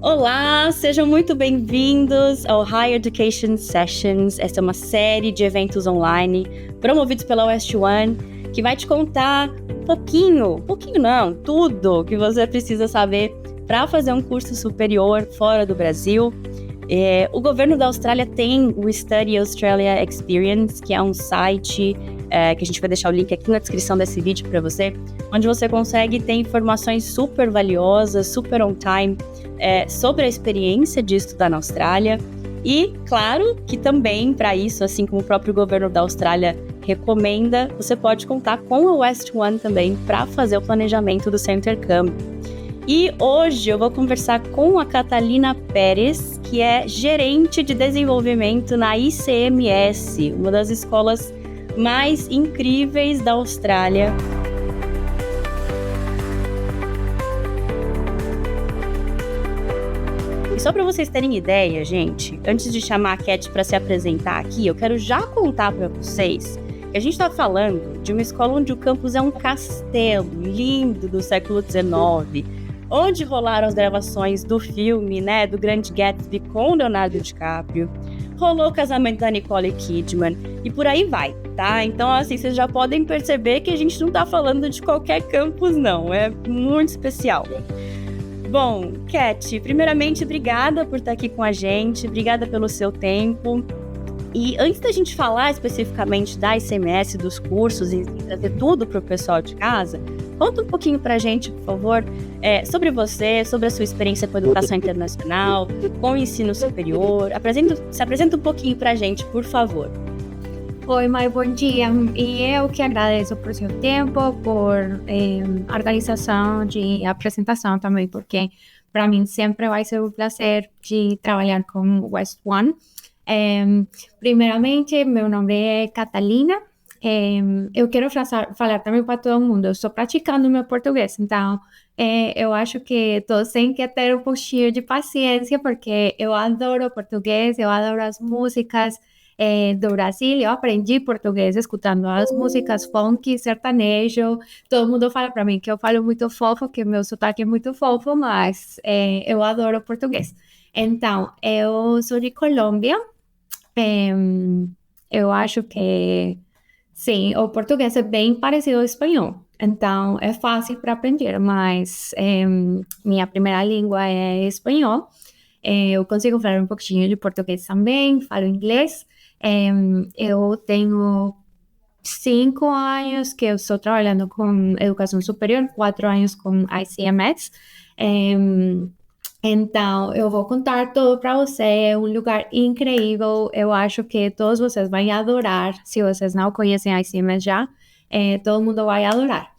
Olá, sejam muito bem-vindos ao Higher Education Sessions. Essa é uma série de eventos online promovidos pela West One que vai te contar pouquinho não, tudo que você precisa saber para fazer um curso superior fora do Brasil. O governo da Austrália tem o Study Australia Experience, que é um site que a gente vai deixar o link aqui na descrição desse vídeo para você, onde você consegue ter informações super valiosas, super on time, sobre a experiência de estudar na Austrália. E, claro, que também para isso, assim como o próprio governo da Austrália recomenda, você pode contar com a West One também para fazer o planejamento do seu intercâmbio. E hoje eu vou conversar com a Catalina Pérez, que é gerente de desenvolvimento na ICMS, uma das escolas mais incríveis da Austrália. E só para vocês terem ideia, gente, antes de chamar a Cat para se apresentar aqui, eu quero já contar para vocês que a gente está falando de uma escola onde o campus é um castelo lindo do século XIX, onde rolaram as gravações do filme, né, do Grande Gatsby com Leonardo DiCaprio, rolou o casamento da Nicole Kidman e por aí vai, tá? Então, assim, vocês já podem perceber que a gente não tá falando de qualquer campus, não, é muito especial. Bom, Cat, primeiramente, obrigada por estar aqui com a gente, obrigada pelo seu tempo. E antes da gente falar especificamente da ICMS, dos cursos e trazer tudo para o pessoal de casa, conta um pouquinho para a gente, por favor, sobre você, sobre a sua experiência com a educação internacional, com o ensino superior. Se apresenta um pouquinho para a gente, por favor. Oi, Mai, bom dia. E eu que agradeço por seu tempo, por organização de apresentação também, porque para mim sempre vai ser um prazer de trabalhar com West One. Primeiramente, meu nome é Catalina. Eu quero falar também para todo mundo. Eu estou praticando meu português, então eu acho que todos têm que ter um pouquinho de paciência, porque eu adoro português, eu adoro as músicas do Brasil. Eu aprendi português escutando as músicas funk, sertanejo. Todo mundo fala para mim que eu falo muito fofo, que meu sotaque é muito fofo, mas eu adoro português. Então, eu sou de Colômbia. Eu acho que, sim, o português é bem parecido ao espanhol, então é fácil para aprender, mas minha primeira língua é espanhol. Eu consigo falar um pouquinho de português também, falo inglês. Eu tenho 5 anos que eu estou trabalhando com educação superior, 4 anos com ICMS. Então, eu vou contar tudo para você. É um lugar incrível. Eu acho que todos vocês vão adorar. Se vocês não conhecem a ICMS já, todo mundo vai adorar.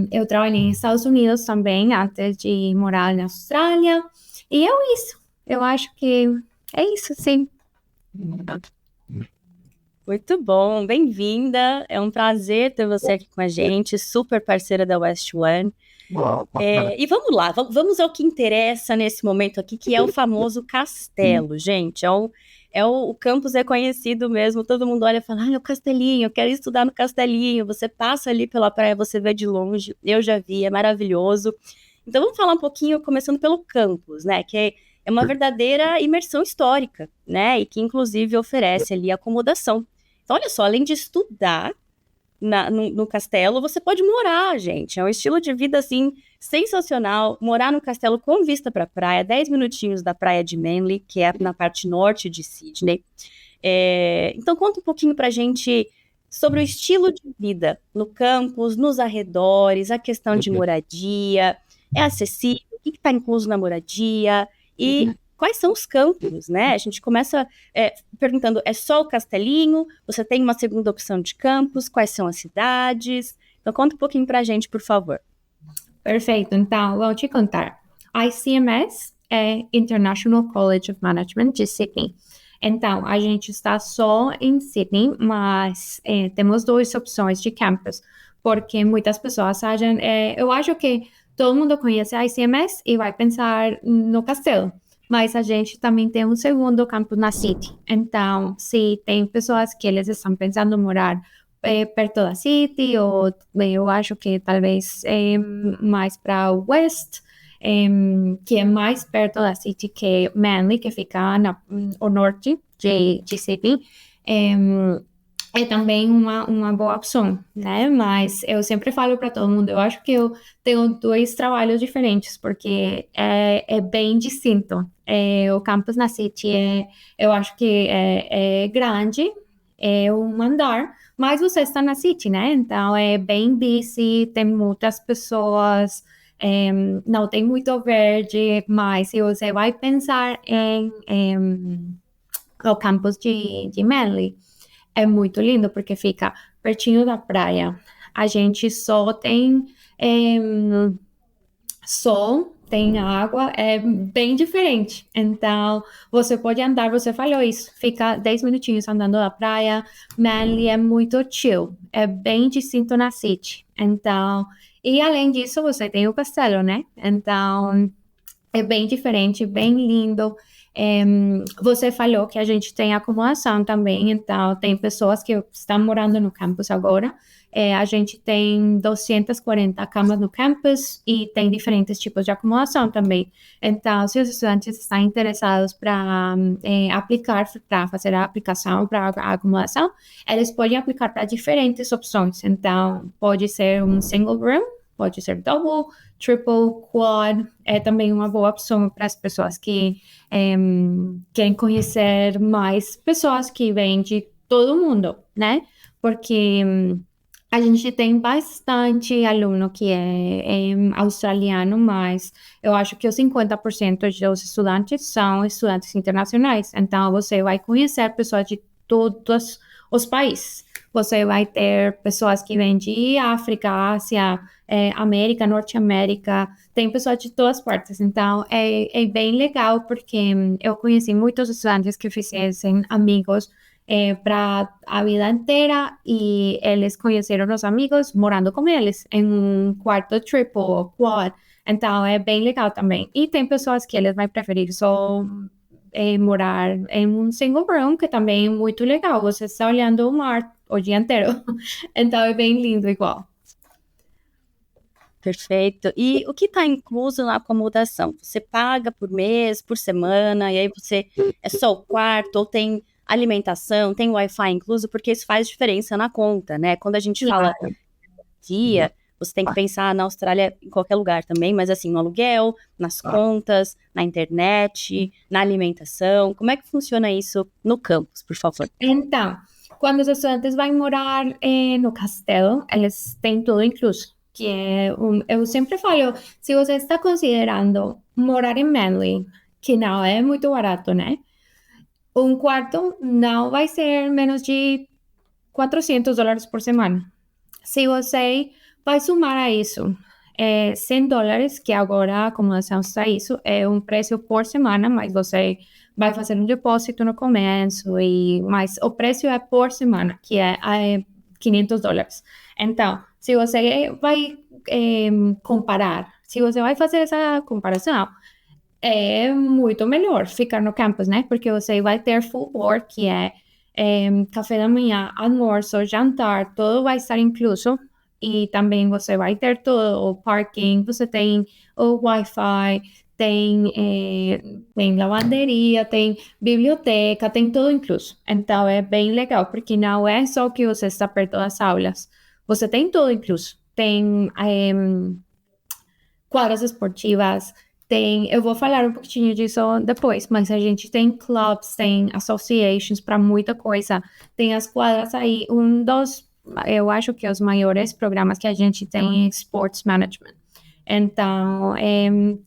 Eu trabalhei nos Estados Unidos também, antes de morar na Austrália. E é isso. Eu acho que é isso, sim. Muito bom, bem-vinda. É um prazer ter você aqui com a gente, super parceira da West One. E vamos lá, vamos ao que interessa nesse momento aqui, que é o famoso castelo, gente. O campus é conhecido mesmo, todo mundo olha e fala, é o castelinho, eu quero estudar no castelinho. Você passa ali pela praia, você vê de longe, eu já vi, é maravilhoso. Então vamos falar um pouquinho, começando pelo campus, né, que é uma verdadeira imersão histórica, né, e que inclusive oferece ali acomodação. Então olha só, além de estudar no castelo, você pode morar, gente. É um estilo de vida, assim, sensacional. Morar no castelo com vista para a praia, 10 minutinhos da praia de Manly, que é na parte norte de Sydney. Então, conta um pouquinho para a gente sobre o estilo de vida no campus, nos arredores, a questão de moradia. É acessível? O que está incluso na moradia? E quais são os campos, né? A gente começa perguntando, é só o castelinho? Você tem uma segunda opção de campus? Quais são as cidades? Então, conta um pouquinho pra gente, por favor. Perfeito. Então, vou te contar. A ICMS é International College of Management de Sydney. Então, a gente está só em Sydney, mas temos 2 opções de campus, porque muitas pessoas acham... eu acho que todo mundo conhece a ICMS e vai pensar no castelo. Mas a gente também tem um segundo campus na City. Então, se tem pessoas que eles estão pensando em morar perto da City, ou eu acho que talvez mais para o West, que é mais perto da City que Manly, que fica no norte de Sydney. É também uma boa opção, né? Mas eu sempre falo para todo mundo, eu acho que eu tenho dois trabalhos diferentes, porque é bem distinto. O campus na City eu acho que é grande, é um andar, mas você está na City, né? Então é bem busy, tem muitas pessoas, não tem muito verde, mas se você vai pensar em o campus de Manly, é muito lindo porque fica pertinho da praia. A gente só tem sol, tem água, é bem diferente. Então, você pode andar, você falou isso, fica 10 minutinhos andando na praia. Manly é muito chill, é bem distinto na City. Então, e além disso, você tem o castelo, né? Então, é bem diferente, bem lindo. Você falou que a gente tem acomodação também, então tem pessoas que estão morando no campus agora. A gente tem 240 camas no campus e tem diferentes tipos de acomodação também. Então, se os estudantes estão interessados para aplicar, para fazer a aplicação para a acomodação, eles podem aplicar para diferentes opções. Então, pode ser um single room, pode ser double, triple, quad, é também uma boa opção para as pessoas que querem conhecer mais pessoas que vêm de todo mundo, né? Porque a gente tem bastante aluno que é australiano, mas eu acho que os 50% dos estudantes são estudantes internacionais. Então, você vai conhecer pessoas de todos os países. Você vai ter pessoas que vêm de África, Ásia, América, Norte América, tem pessoas de todas partes. Então, é bem legal porque eu conheci muitos estudantes que fizessem amigos para a vida inteira e eles conheceram os amigos morando com eles em um quarto triple ou quad. Então, é bem legal também. E tem pessoas que eles vão preferir só morar em um single room, que também é muito legal. Você está olhando o mar o dia inteiro. Então, é bem lindo igual. Perfeito. E o que está incluso na acomodação? Você paga por mês, por semana, e aí você é só o quarto, ou tem alimentação, tem Wi-Fi incluso, porque isso faz diferença na conta, né? Quando a gente fala dia, você tem que pensar na Austrália em qualquer lugar também, mas assim, no aluguel, nas contas, na internet, na alimentação. Como é que funciona isso no campus, por favor? Então, quando os estudantes vão morar no castelo, eles têm tudo incluso. Que eu sempre falo, se você está considerando morar em Manly, que não é muito barato, né? Um quarto não vai ser menos de $400 por semana. Se você vai somar a isso $100, que agora a acomodação está isso, é um preço por semana, mas você vai fazer um depósito no começo, mas o preço é por semana, que é $500. Então, se você vai comparar, se você vai fazer essa comparação, é muito melhor ficar no campus, né? Porque você vai ter full board, que é café da manhã, almoço, jantar, tudo vai estar incluso. E também você vai ter todo o parking, você tem o Wi-Fi, tem lavanderia, tem biblioteca, tem tudo incluso. Então é bem legal, porque não é só que você está perto das aulas, você tem tudo incluso. Tem quadras esportivas, eu vou falar um pouquinho disso depois, mas a gente tem clubs, tem associations para muita coisa, tem as quadras aí, eu acho que os maiores programas que a gente tem é Sports Management. Então,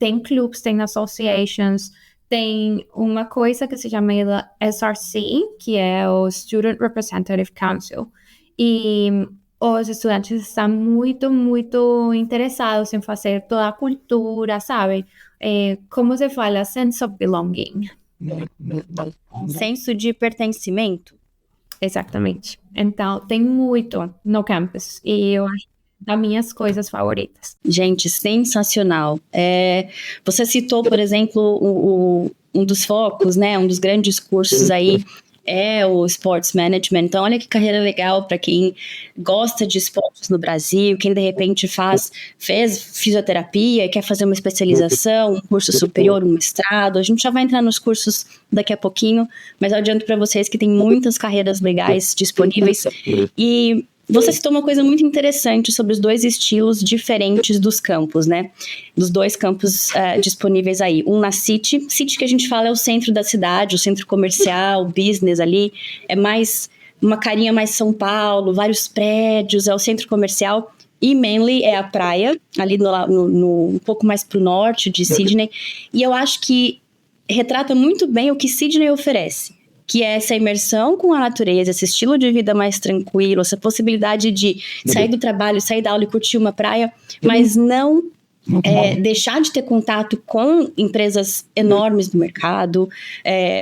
tem clubes, tem associations, tem uma coisa que se chama SRC, que é o Student Representative Council, e os estudantes estão muito, muito interessados em fazer toda a cultura, sabe? Como se fala? Sense of belonging. Senso de pertencimento. Exatamente. Então, tem muito no campus. E eu acho das minhas coisas favoritas. Gente, sensacional. Você citou, por exemplo, um dos focos, né? Um dos grandes cursos aí é o Sports Management. Então, olha que carreira legal para quem gosta de esportes no Brasil, quem de repente fez fisioterapia, quer fazer uma especialização, um curso superior, um mestrado. A gente já vai entrar nos cursos daqui a pouquinho, mas eu adianto para vocês que tem muitas carreiras legais disponíveis. E você citou uma coisa muito interessante sobre os dois estilos diferentes dos campos, né? Dos dois campos disponíveis aí. Um na City que a gente fala é o centro da cidade, o centro comercial, o business ali, é mais uma carinha mais São Paulo, vários prédios, é o centro comercial. E Manly é a praia, ali um pouco mais para o norte de Sydney. E eu acho que retrata muito bem o que Sydney oferece, que é essa imersão com a natureza, esse estilo de vida mais tranquilo, essa possibilidade de sair do trabalho, sair da aula e curtir uma praia, mas não deixar de ter contato com empresas enormes do mercado,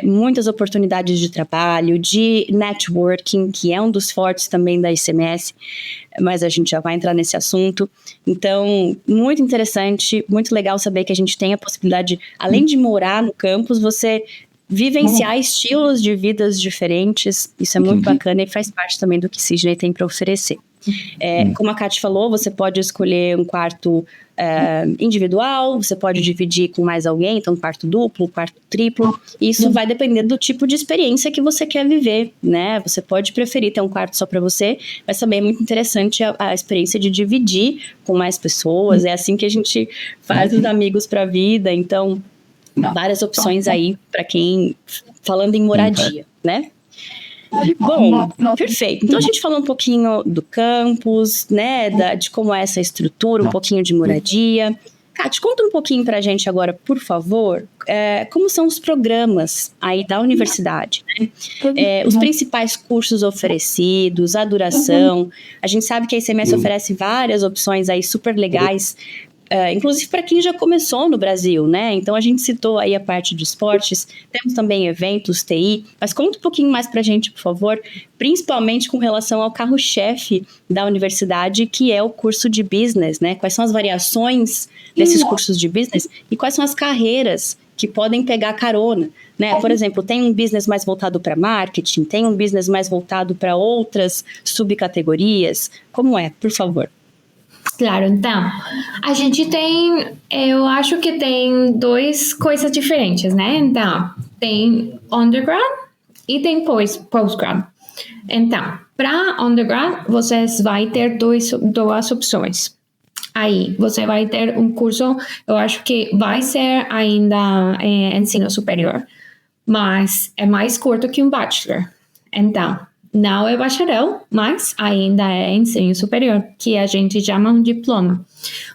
muitas oportunidades de trabalho, de networking, que é um dos fortes também da ICMS, mas a gente já vai entrar nesse assunto. Então, muito interessante, muito legal saber que a gente tem a possibilidade, além de morar no campus, você vivenciar estilos de vidas diferentes. Isso é muito bacana e faz parte também do que Sydney tem para oferecer. Como a Kate falou, você pode escolher um quarto individual, você pode dividir com mais alguém, então um quarto duplo, um quarto triplo. Isso vai depender do tipo de experiência que você quer viver, né? Você pode preferir ter um quarto só para você, mas também é muito interessante a experiência de dividir com mais pessoas. É assim que a gente faz os amigos para a vida. Então, várias opções aí para quem, falando em moradia, né? Bom, perfeito. Então a gente falou um pouquinho do campus, né, de como é essa estrutura, um pouquinho de moradia. Kate, conta um pouquinho pra gente agora, por favor, como são os programas aí da universidade, né? Os principais cursos oferecidos, a duração. A gente sabe que a ICMS oferece várias opções aí super legais, inclusive para quem já começou no Brasil, né? Então a gente citou aí a parte de esportes, temos também eventos, TI, mas conta um pouquinho mais para a gente, por favor, principalmente com relação ao carro-chefe da universidade, que é o curso de business, né? Quais são as variações desses cursos de business e quais são as carreiras que podem pegar carona, né? Por exemplo, tem um business mais voltado para marketing, tem um business mais voltado para outras subcategorias. Como é? Por favor. Claro, então, a gente tem, eu acho que tem duas coisas diferentes, né? Então, tem undergrad e tem postgrad. Então, para undergrad, vocês vão ter duas opções. Aí, você vai ter um curso, eu acho que vai ser ainda ensino superior, mas é mais curto que um bachelor. Então, não é bacharel, mas ainda é ensino superior, que a gente chama um diploma.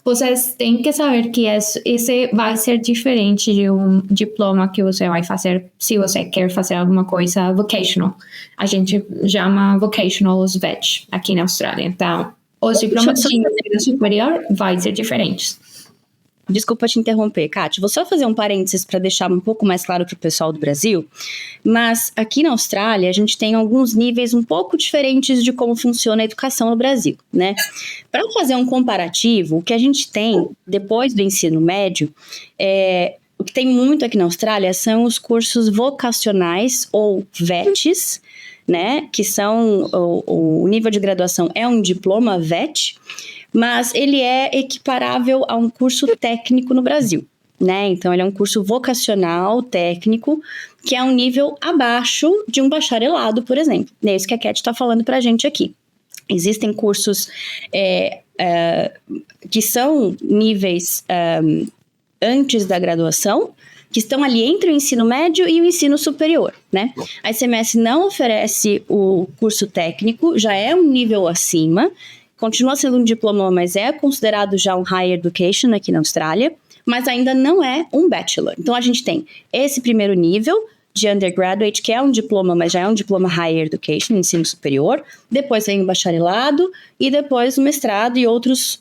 Vocês têm que saber que esse vai ser diferente de um diploma que você vai fazer se você quer fazer alguma coisa vocational. A gente chama vocational os VET aqui na Austrália. Então, os diplomas de ensino superior vão ser diferentes. Desculpa te interromper, Kate. Vou só fazer um parênteses para deixar um pouco mais claro para o pessoal do Brasil, mas aqui na Austrália a gente tem alguns níveis um pouco diferentes de como funciona a educação no Brasil, né? Para fazer um comparativo, o que a gente tem depois do ensino médio, o que tem muito aqui na Austrália são os cursos vocacionais ou VETs, né? Que são, o nível de graduação é um diploma VET, mas ele é equiparável a um curso técnico no Brasil, né? Então, ele é um curso vocacional, técnico, que é um nível abaixo de um bacharelado, por exemplo. É isso que a Cat está falando para a gente aqui. Existem cursos que são níveis antes da graduação, que estão ali entre o ensino médio e o ensino superior, né? A ICMS não oferece o curso técnico, já é um nível acima, continua sendo um diploma, mas é considerado já um higher education aqui na Austrália, mas ainda não é um bachelor. Então, a gente tem esse primeiro nível de undergraduate, que é um diploma, mas já é um diploma higher education, ensino superior. Depois vem o bacharelado e depois o mestrado e outros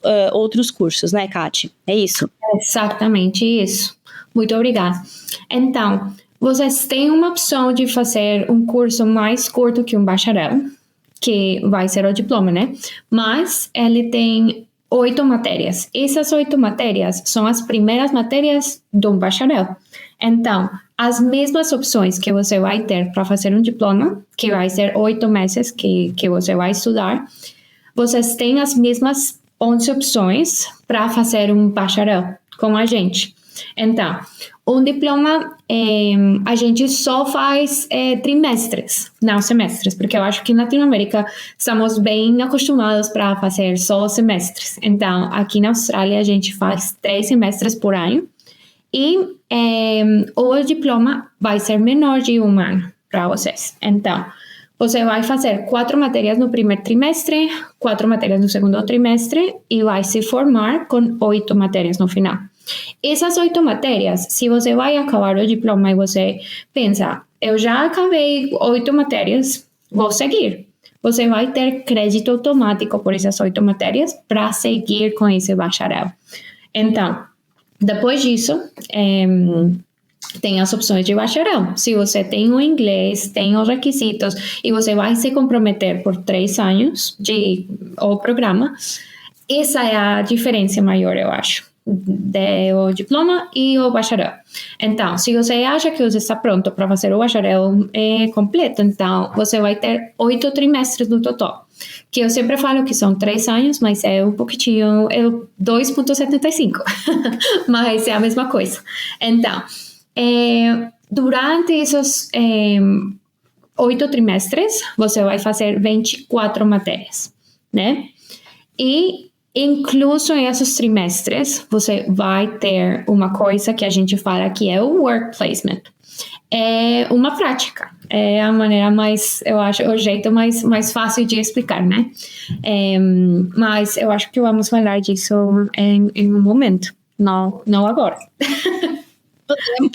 cursos, né, Kate? É isso? Exatamente isso. Muito obrigada. Então, vocês têm uma opção de fazer um curso mais curto que um bacharel, que vai ser o diploma, né? Mas ele tem 8 matérias. Essas 8 matérias são as primeiras matérias de um bacharel. Então, as mesmas opções que você vai ter para fazer um diploma, que vai ser 8 meses que você vai estudar, vocês têm as mesmas 11 opções para fazer um bacharel com a gente. Então, um diploma, a gente só faz trimestres, não semestres, porque eu acho que na Latinoamérica estamos bem acostumados para fazer só semestres. Então, aqui na Austrália, a gente faz 3 semestres por ano e o diploma vai ser menor de um ano para vocês. Então, você vai fazer 4 matérias no primeiro trimestre, 4 matérias no segundo trimestre e vai se formar com 8 matérias no final. Essas 8 matérias, se você vai acabar o diploma e você pensa, eu já acabei 8 matérias, vou seguir. Você vai ter crédito automático por essas 8 matérias para seguir com esse bacharel. Então, depois disso, tem as opções de bacharel. Se você tem o inglês, tem os requisitos e você vai se comprometer por 3 anos o programa, essa é a diferença maior, eu acho, do diploma e o bacharel. Então, se você acha que você está pronto para fazer o bacharel completo, então você vai ter 8 trimestres no total. Que eu sempre falo que são 3 anos, mas é um pouquinho, é 2,75, mas é a mesma coisa. Então, durante esses 8 trimestres, você vai fazer 24 matérias, né? E, incluso esses trimestres, você vai ter uma coisa que a gente fala que é o work placement. É uma prática, é a maneira mais, eu acho, o jeito mais fácil de explicar, né? Mas eu acho que vamos falar disso em um momento, não agora.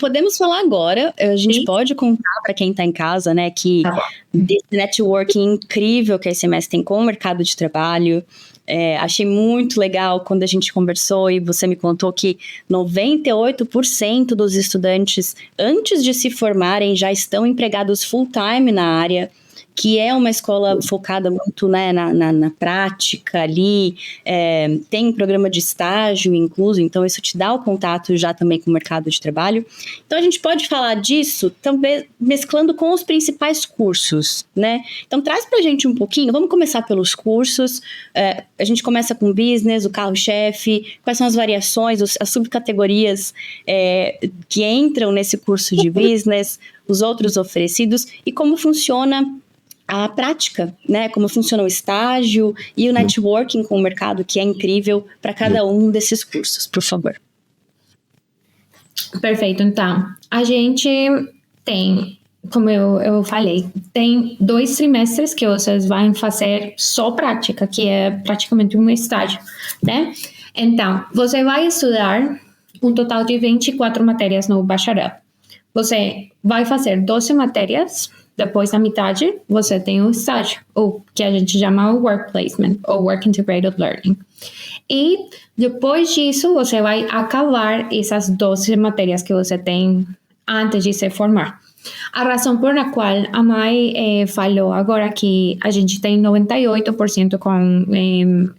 Podemos falar agora, a gente pode contar para quem está em casa, né, que desse networking incrível que a SMS tem com o mercado de trabalho. Achei muito legal quando a gente conversou e você me contou que 98% dos estudantes, antes de se formarem, já estão empregados full-time na área, que é uma escola focada muito, né, na prática ali, tem um programa de estágio incluso, então isso te dá o contato já também com o mercado de trabalho. Então a gente pode falar disso também mesclando com os principais cursos, né? Então traz pra gente um pouquinho, vamos começar pelos cursos, a gente começa com business, o carro-chefe, quais são as variações, as subcategorias que entram nesse curso de business, os outros oferecidos e como funciona a prática, né? Como funciona o estágio e o networking com o mercado, que é incrível para cada um desses cursos, por favor. Perfeito. Então, a gente tem, como eu falei, tem 2 trimestres que vocês vão fazer só prática, que é praticamente um estágio, né? Então, você vai estudar um total de 24 matérias no bacharel. Você vai fazer 12 matérias. Depois, na metade, você tem o estágio, ou que a gente chama o work placement, ou work integrated learning. E depois disso, você vai acabar essas 12 matérias que você tem antes de se formar. A razão por a qual a Mai falou agora que a gente tem 98% com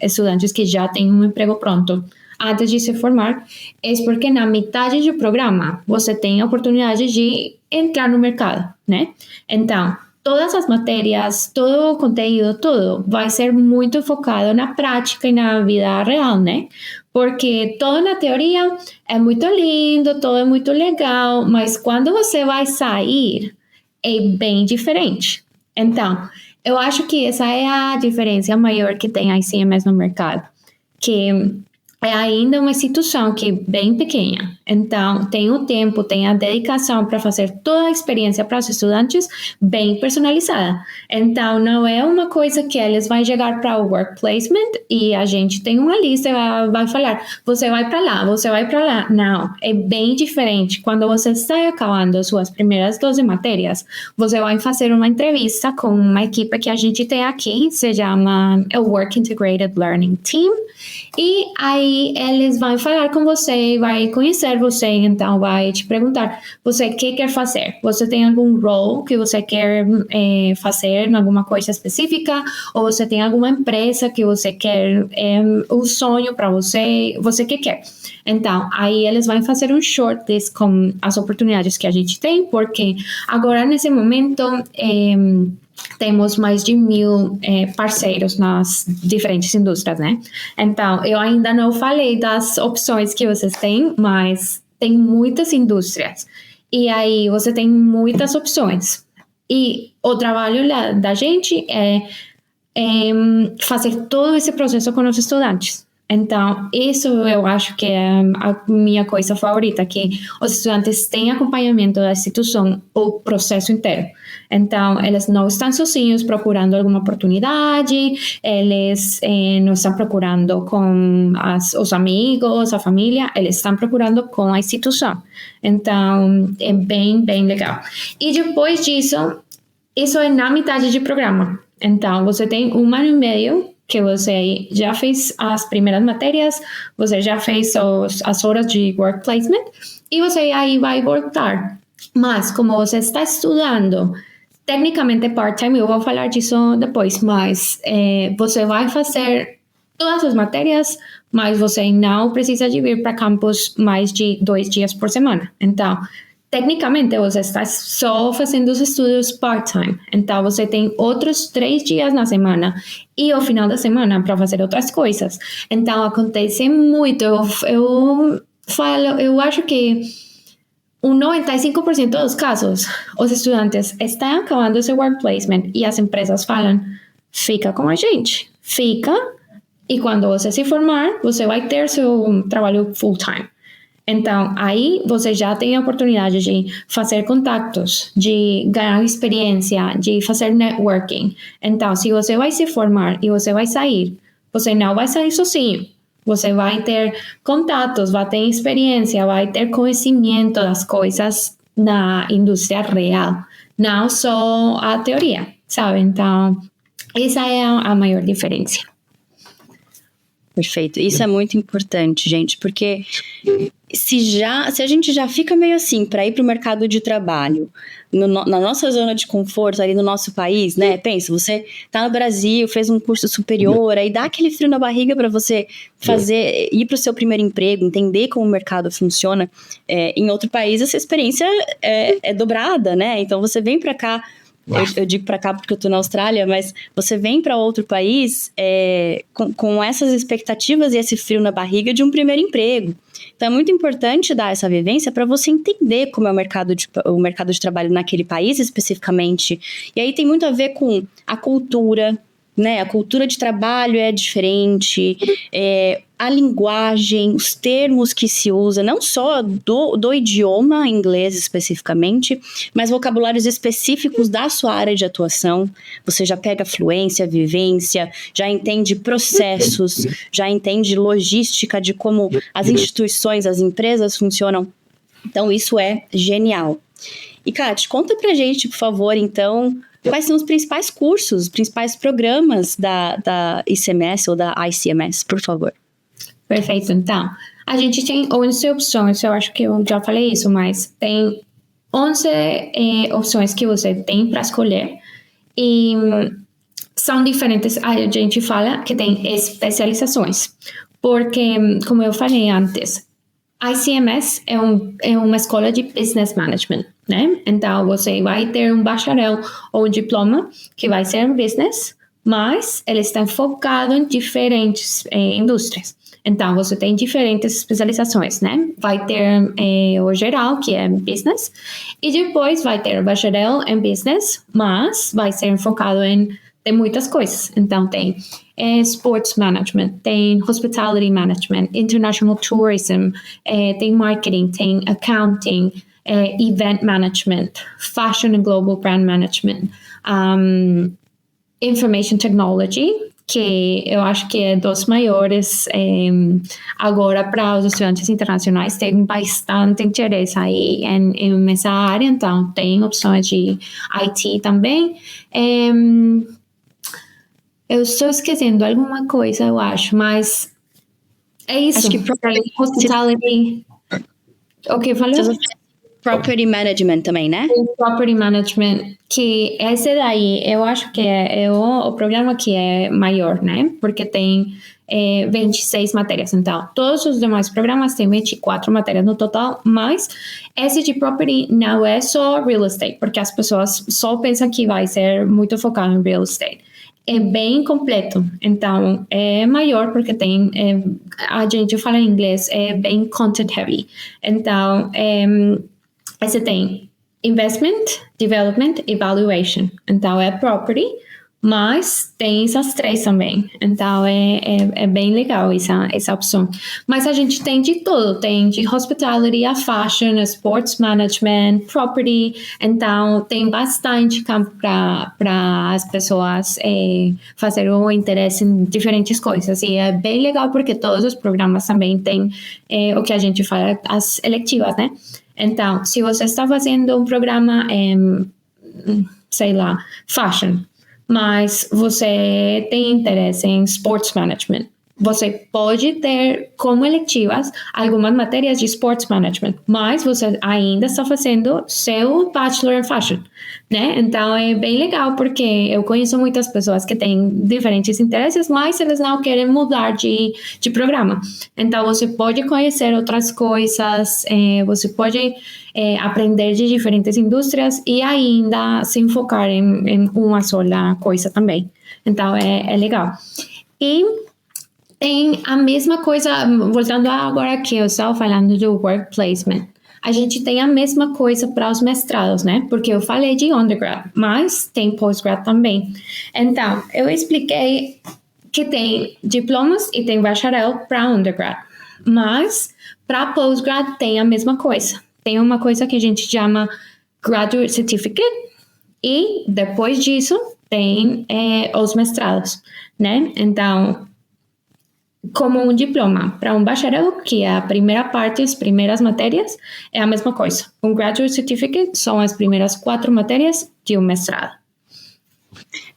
estudantes que já têm um emprego pronto antes de se formar, é porque na metade do programa você tem a oportunidade de entrar no mercado, né? Então, todas as matérias, todo o conteúdo, tudo vai ser muito focado na prática e na vida real, né? Porque toda na teoria é muito lindo, todo é muito legal, mas quando você vai sair, é bem diferente. Então, eu acho que essa é a diferença maior que tem a ICMS no mercado, que é ainda uma instituição que é bem pequena. Então, tem o tempo, tem a dedicação para fazer toda a experiência para os estudantes bem personalizada. Então, não é uma coisa que eles vão chegar para o work placement e a gente tem uma lista e vai falar, você vai para lá, você vai para lá. Não, é bem diferente. Quando você está acabando suas primeiras 12 matérias, você vai fazer uma entrevista com uma equipe que a gente tem aqui, se chama o Work Integrated Learning Team, e aí aí eles vão falar com você, vai conhecer você, então vai te perguntar, você o que quer fazer? Você tem algum role que você quer fazer em alguma coisa específica? Ou você tem alguma empresa que você quer, um sonho para você, você que quer? Então, aí eles vão fazer um shortlist com as oportunidades que a gente tem, porque agora, nesse momento, temos mais de 1.000 parceiros nas diferentes indústrias, né? Então, eu ainda não falei das opções que vocês têm, mas tem muitas indústrias. E aí, você tem muitas opções. E o trabalho da gente é fazer todo esse processo com os estudantes. Então, isso eu acho que é a minha coisa favorita, que os estudantes têm acompanhamento da instituição o processo inteiro. Então, eles não estão sozinhos procurando alguma oportunidade, eles não estão procurando com os amigos, a família, eles estão procurando com a instituição. Então, é bem, bem legal. E depois disso, isso é na metade de programa. Então, você tem 1 ano e meio que você já fez as primeiras matérias, você já fez as horas de work placement e você aí vai voltar. Mas, como você está estudando, tecnicamente part-time, eu vou falar disso depois, mas você vai fazer todas as matérias, mas você não precisa de vir para campus mais de 2 dias por semana. Então, tecnicamente, você está só fazendo os estudos part-time. Então, você tem outros 3 dias na semana e o final da semana para fazer outras coisas. Então, acontece muito. Eu acho que um 95% dos casos, os estudantes estão acabando esse work placement e as empresas falam, fica com a gente, fica, e quando você se formar, você vai ter seu trabalho full-time. Então, aí você já tem a oportunidade de fazer contatos, de ganhar experiência, de fazer networking. Então, se você vai se formar e você vai sair, você não vai sair sozinho. Você vai ter contatos, vai ter experiência, vai ter conhecimento das coisas na indústria real, não só a teoria, sabe? Então, essa é a maior diferença. Perfeito. Isso é muito importante, gente, porque se a gente já fica meio assim para ir para o mercado de trabalho, na nossa zona de conforto, ali no nosso país, né? Pensa, você tá no Brasil, fez um curso superior, aí dá aquele frio na barriga para você ir para o seu primeiro emprego, entender como o mercado funciona. Em outro país, essa experiência é dobrada, né? Então, você vem para cá. Eu digo para cá porque eu tô na Austrália, mas você vem para outro país com essas expectativas e esse frio na barriga de um primeiro emprego. Então é muito importante dar essa vivência para você entender como é o mercado de trabalho naquele país especificamente. E aí tem muito a ver com a cultura, né? A cultura de trabalho é diferente, a linguagem, os termos que se usa, não só do idioma inglês especificamente, mas vocabulários específicos da sua área de atuação. Você já pega fluência, vivência, já entende processos, já entende logística de como as instituições, as empresas funcionam. Então, isso é genial. E, Kate, conta pra gente, por favor, então, quais são os principais cursos, os principais programas da ICMS ou da ICMS, por favor. Perfeito, então, a gente tem 11 opções, eu acho que eu já falei isso, mas tem 11 opções que você tem para escolher e são diferentes, a gente fala que tem especializações, porque, como eu falei antes, ICMS é uma escola de Business Management, né? Então, você vai ter um bacharel ou um diploma que vai ser em Business, mas ele está focado em diferentes indústrias. Então, você tem diferentes especializações, né? Vai ter o geral, que é Business, e depois vai ter o bacharel em Business, mas vai ser focado em muitas coisas. Então, tem Sports Management, tem Hospitality Management, International Tourism, tem Marketing, tem Accounting, Event Management, Fashion and Global Brand Management, Information Technology, que eu acho que é dos maiores agora para os estudantes internacionais, tem bastante interesse aí nessa área, então tem opções de IT também. Eu estou esquecendo alguma coisa, eu acho, mas É isso. Acho que Hospitality. O que falou? Property Management também, né? O Property Management, que esse daí eu acho que é o programa que é maior, né? Porque tem 26 matérias. Então, todos os demais programas têm 24 matérias no total, mas esse de Property não é só Real Estate, porque as pessoas só pensam que vai ser muito focado em Real Estate. É bem completo, então é maior porque tem, a gente fala em inglês, é bem content heavy. Então, você tem investment, development e valuation. Então, é property, mas tem essas três também. Então, é bem legal essa opção. Mas a gente tem de tudo. Tem de hospitality, a fashion, a sports management, property. Então, tem bastante campo para as pessoas fazer o interesse em diferentes coisas. E é bem legal porque todos os programas também têm o que a gente fala, as eletivas, né? Então, se você está fazendo um programa, sei lá, fashion, mas você tem interesse em sports management, você pode ter como eletivas algumas matérias de sports management, mas você ainda está fazendo seu bachelor in fashion, né? Então é bem legal porque eu conheço muitas pessoas que têm diferentes interesses, mas eles não querem mudar de programa. Então você pode conhecer outras coisas, você pode aprender de diferentes indústrias e ainda se enfocar em uma só coisa também. Então é legal. E tem a mesma coisa, voltando agora que eu estava falando do work placement. A gente tem a mesma coisa para os mestrados, né? Porque eu falei de undergrad, mas tem postgrad também. Então, eu expliquei que tem diplomas e tem bacharel para undergrad, mas para postgrad tem a mesma coisa. Tem uma coisa que a gente chama graduate certificate e depois disso tem os mestrados, né? Então, como um diploma para um bacharel, que é a primeira parte, as primeiras matérias, é a mesma coisa. Um graduate certificate são as primeiras 4 matérias de um mestrado.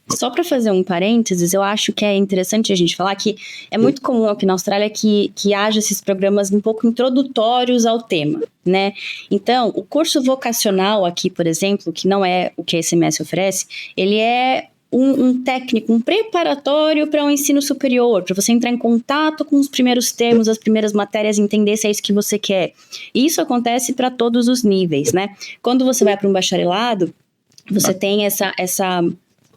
Só para fazer um parênteses, eu acho que é interessante a gente falar que é muito comum aqui na Austrália que haja esses programas um pouco introdutórios ao tema, né? Então, o curso vocacional aqui, por exemplo, que não é o que a SMS oferece, ele é um técnico, um preparatório para um ensino superior, para você entrar em contato com os primeiros termos, as primeiras matérias, entender se é isso que você quer. E isso acontece para todos os níveis, né? Quando você vai para um bacharelado, você tem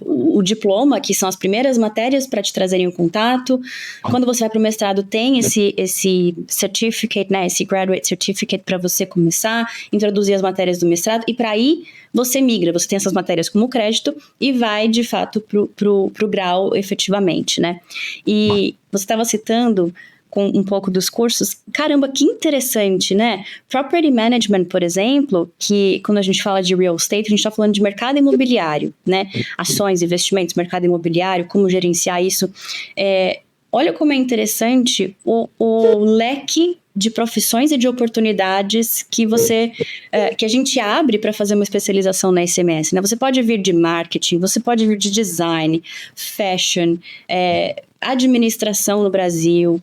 o diploma, que são as primeiras matérias para te trazerem o contato. Quando você vai para o mestrado, tem esse certificate, né, esse graduate certificate para você começar, introduzir as matérias do mestrado, e para aí você migra, você tem essas matérias como crédito e vai, de fato, pro grau efetivamente, né? E você estava citando com um pouco dos cursos, caramba, que interessante, né? Property Management, por exemplo, que quando a gente fala de real estate, a gente está falando de mercado imobiliário, né? Ações, investimentos, mercado imobiliário, como gerenciar isso. Olha como é interessante o leque de profissões e de oportunidades que que a gente abre para fazer uma especialização na SMS, né? Você pode vir de marketing, você pode vir de design, fashion, administração no Brasil,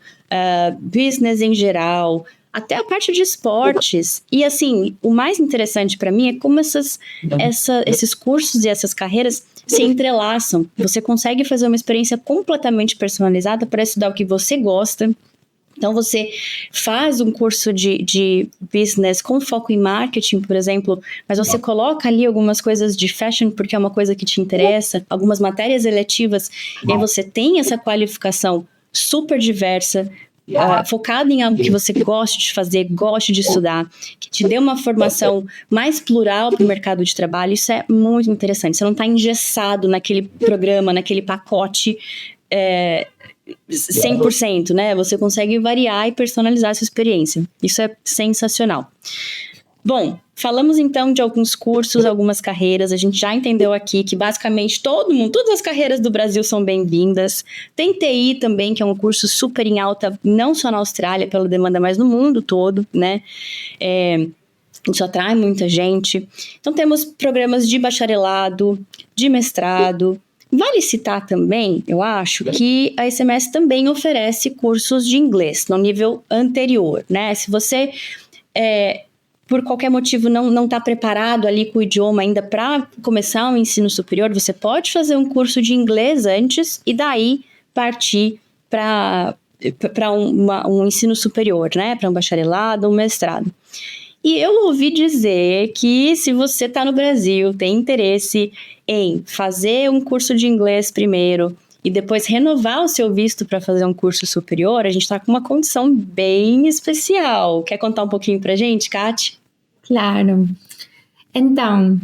business em geral, até a parte de esportes. E assim, o mais interessante para mim é como esses cursos e essas carreiras se entrelaçam. Você consegue fazer uma experiência completamente personalizada para estudar o que você gosta. Então, você faz um curso de business com foco em marketing, por exemplo, mas você coloca ali algumas coisas de fashion porque é uma coisa que te interessa, algumas matérias eletivas, e aí você tem essa qualificação super diversa, focada em algo que você goste de fazer, goste de estudar, que te dê uma formação mais plural para o mercado de trabalho. Isso é muito interessante. Você não está engessado naquele programa, naquele pacote 100%, né? Você consegue variar e personalizar a sua experiência. Isso é sensacional. Bom, falamos então de alguns cursos, algumas carreiras. A gente já entendeu aqui que basicamente todas as carreiras do Brasil são bem-vindas. Tem TI também, que é um curso super em alta, não só na Austrália, pela demanda, mas no mundo todo, né? Isso atrai muita gente. Então temos programas de bacharelado, de mestrado, Vale citar também, eu acho, que a ICMS também oferece cursos de inglês no nível anterior, né? Se você, por qualquer motivo, não está preparado ali com o idioma ainda para começar o ensino superior, você pode fazer um curso de inglês antes e daí partir para um ensino superior, né? Para um bacharelado, um mestrado. E eu ouvi dizer que se você está no Brasil, tem interesse em fazer um curso de inglês primeiro e depois renovar o seu visto para fazer um curso superior, a gente está com uma condição bem especial. Quer contar um pouquinho para a gente, Kati? Claro. Então,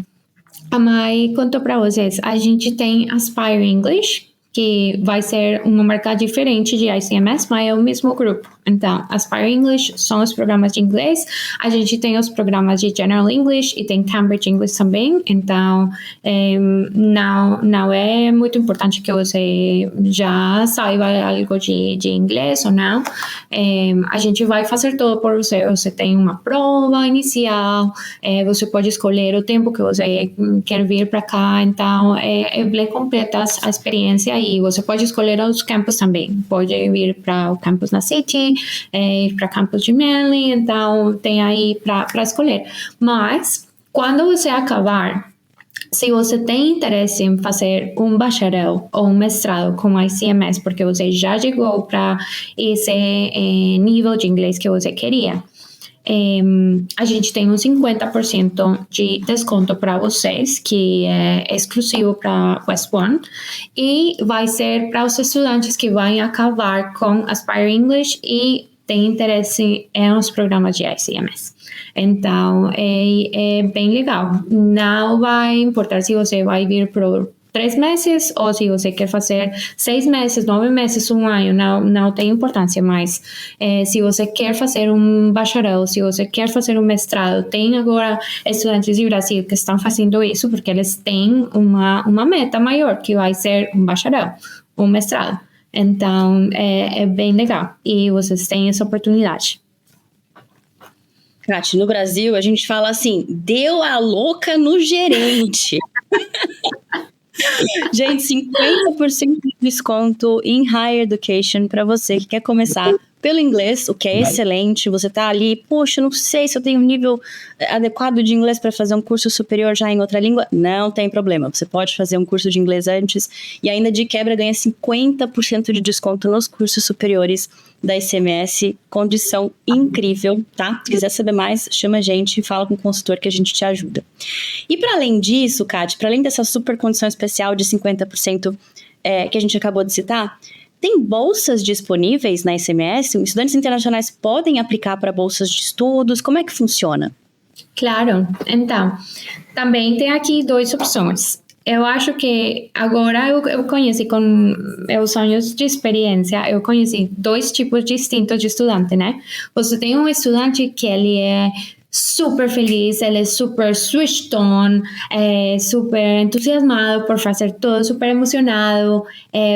a Mai contou para vocês, a gente tem Aspire English, que vai ser uma marca diferente de ICMS, mas é o mesmo grupo. Então, Aspire English são os programas de inglês, a gente tem os programas de General English e tem Cambridge English também, então não é muito importante que você já saiba algo de inglês ou não. A gente vai fazer tudo por você. Você tem uma prova inicial, você pode escolher o tempo que você quer vir para cá, então é bem completa a experiência e você pode escolher os campos também. Pode vir para o campus na City, para campus de Manly, então tem aí para escolher. Mas quando você acabar, se você tem interesse em fazer um bacharel ou um mestrado com ICMS, porque você já chegou para esse nível de inglês que você queria, a gente tem um 50% de desconto para vocês, que é exclusivo para West One, e vai ser para os estudantes que vão acabar com Aspire English e têm interesse em os programas de ICMS. Então, é bem legal. Não vai importar se você vai vir por 3 meses ou se você quer fazer 6 meses, 9 meses, 1 ano, não tem importância, mas se você quer fazer um bacharel, se você quer fazer um mestrado, tem agora estudantes de Brasil que estão fazendo isso porque eles têm uma meta maior, que vai ser um bacharel, um mestrado. Então, é bem legal e vocês têm essa oportunidade. Kati, no Brasil, a gente fala assim, deu a louca no gerente. Gente, 50% de desconto em Higher Education para você que quer começar pelo inglês, o que é excelente. Você tá ali, poxa, não sei se eu tenho um nível adequado de inglês para fazer um curso superior já em outra língua. Não tem problema, você pode fazer um curso de inglês antes e ainda de quebra ganha 50% de desconto nos cursos superiores da ICMS, condição incrível, tá? Se quiser saber mais, chama a gente, fala com o consultor que a gente te ajuda. E para além disso, Kati, para além dessa super condição especial de 50% que a gente acabou de citar, tem bolsas disponíveis na ICMS? Estudantes internacionais podem aplicar para bolsas de estudos? Como é que funciona? Claro, então, também tem aqui 2 opções. Eu acho que agora eu conheci, com meus anos de experiência, eu conheci 2 tipos distintos de estudante, né? Você tem um estudante que ele é super feliz, ele é super switched on, super entusiasmado por fazer tudo, super emocionado,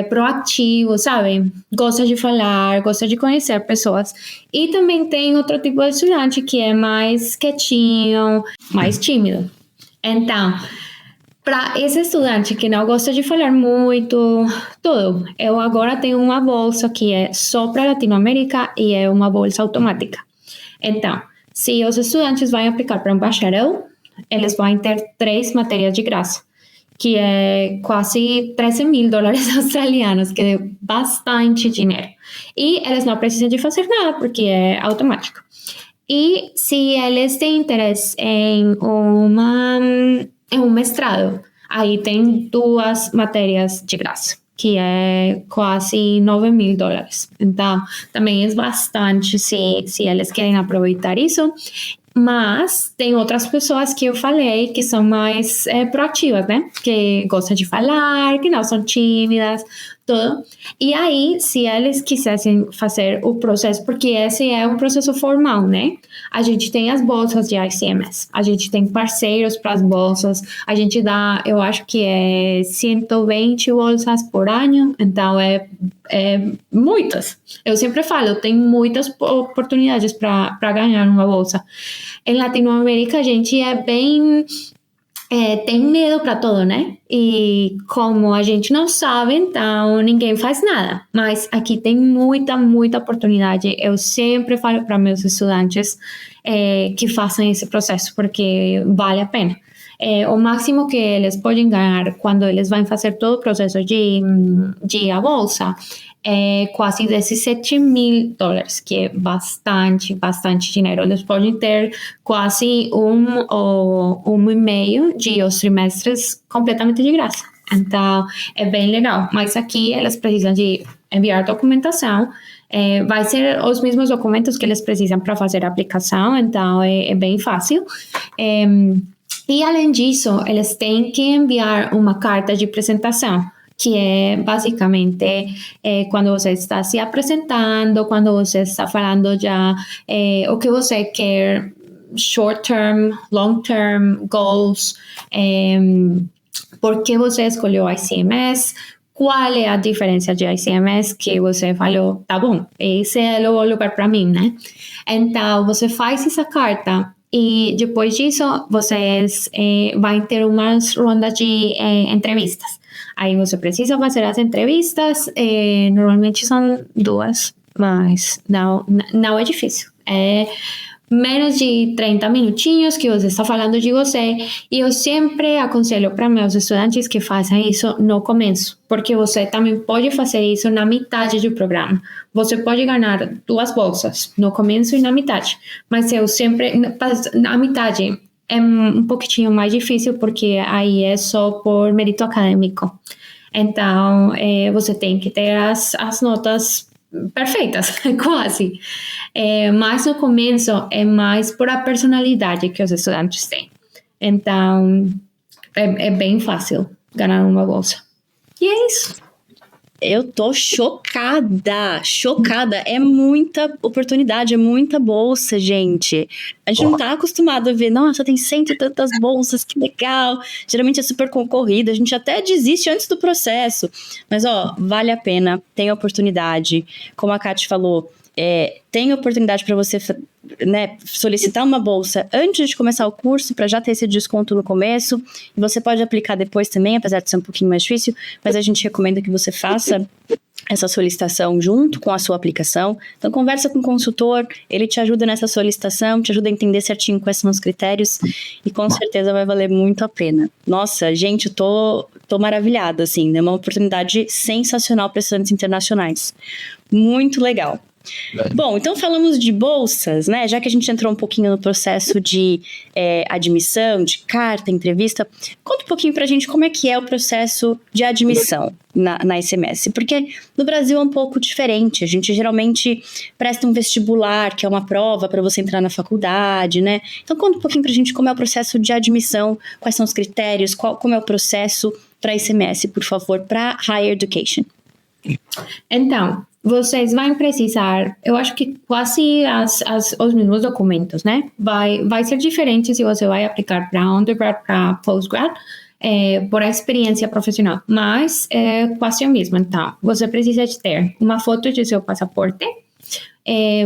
proativo, sabe? Gosta de falar, gosta de conhecer pessoas. E também tem outro tipo de estudante que é mais quietinho, mais tímido. Então, para esse estudante que não gosta de falar muito, tudo, eu agora tenho uma bolsa que é só para Latinoamérica e é uma bolsa automática. Então, se os estudantes vão aplicar para um bacharel, eles vão ter 3 matérias de graça, que é quase $13,000 australianos, que é bastante dinheiro. E eles não precisam de fazer nada, porque é automático. E se eles têm interesse em um mestrado, aí tem 2 matérias de graça, que é quase $9,000. Então, também é bastante se eles querem aproveitar isso. Mas tem outras pessoas que eu falei que são mais proativas, né? Que gostam de falar, que não são tímidas, tudo. E aí, se eles quisessem fazer o processo, porque esse é um processo formal, né? A gente tem as bolsas de ICMS, a gente tem parceiros para as bolsas, a gente dá, eu acho que é 120 bolsas por ano, então é muitas. Eu sempre falo, tem muitas oportunidades para ganhar uma bolsa. Em Latinoamérica, a gente é bem tem medo para tudo, né? E como a gente não sabe, então ninguém faz nada. Mas aqui tem muita oportunidade. Eu sempre falo para meus estudantes que façam esse processo, porque vale a pena. O máximo que eles podem ganhar quando eles vão fazer todo o processo de a bolsa é quase $17,000, que é bastante dinheiro. Eles podem ter quase um e meio de os trimestres completamente de graça. Então, é bem legal. Mas aqui eles precisam de enviar documentação. Vai ser os mesmos documentos que eles precisam para fazer a aplicação, então é bem fácil. E além disso, eles têm que enviar uma carta de apresentação, que é basicamente quando você está se apresentando, quando você está falando já o que você quer, short term, long term goals, por que você escolheu a ICMS, qual é a diferença de ICMS que você falou, tá bom, esse é o lugar para mim, né? Então, você faz essa carta e depois disso, vocês vão ter umas rondas de entrevistas. Aí você precisa fazer as entrevistas, normalmente são 2, mas não é difícil. É menos de 30 minutinhos que você está falando de você. E eu sempre aconselho para meus estudantes que façam isso no começo, porque você também pode fazer isso na metade do programa. Você pode ganhar 2 bolsas, no começo e na metade. Mas eu sempre, na metade, é um pouquinho mais difícil, porque aí é só por mérito acadêmico. Então, você tem que ter as notas perfeitas, quase. Mas no começo é mais por a personalidade que os estudantes têm. Então, é bem fácil ganhar uma bolsa. E é isso. Eu tô chocada. É muita oportunidade, é muita bolsa, gente. A gente não tá acostumado a ver, nossa, tem 100 e tantas bolsas, que legal. Geralmente é super concorrida, a gente até desiste antes do processo. Mas, vale a pena, tem oportunidade. Como a Kati falou, tem oportunidade para você, né, solicitar uma bolsa antes de começar o curso, para já ter esse desconto no começo, e você pode aplicar depois também, apesar de ser um pouquinho mais difícil, mas a gente recomenda que você faça essa solicitação junto com a sua aplicação. Então, conversa com o consultor, ele te ajuda nessa solicitação, te ajuda a entender certinho quais são os critérios, e com certeza vai valer muito a pena. Nossa, gente, tô maravilhada, assim, é uma oportunidade sensacional para estudantes internacionais. Muito legal. Bom, então falamos de bolsas, né? Já que a gente entrou um pouquinho no processo de admissão, de carta, entrevista, conta um pouquinho pra gente como é que é o processo de admissão na ICMS, porque no Brasil é um pouco diferente. A gente geralmente presta um vestibular, que é uma prova para você entrar na faculdade, né? Então conta um pouquinho pra gente como é o processo de admissão, quais são os critérios, como é o processo para ICMS, por favor, para Higher Education. Então, vocês vão precisar, eu acho que quase os mesmos documentos, né? Vai ser diferente se você vai aplicar para undergrad, para postgrad, por a experiência profissional, mas é quase o mesmo. Então, você precisa ter uma foto de seu passaporte,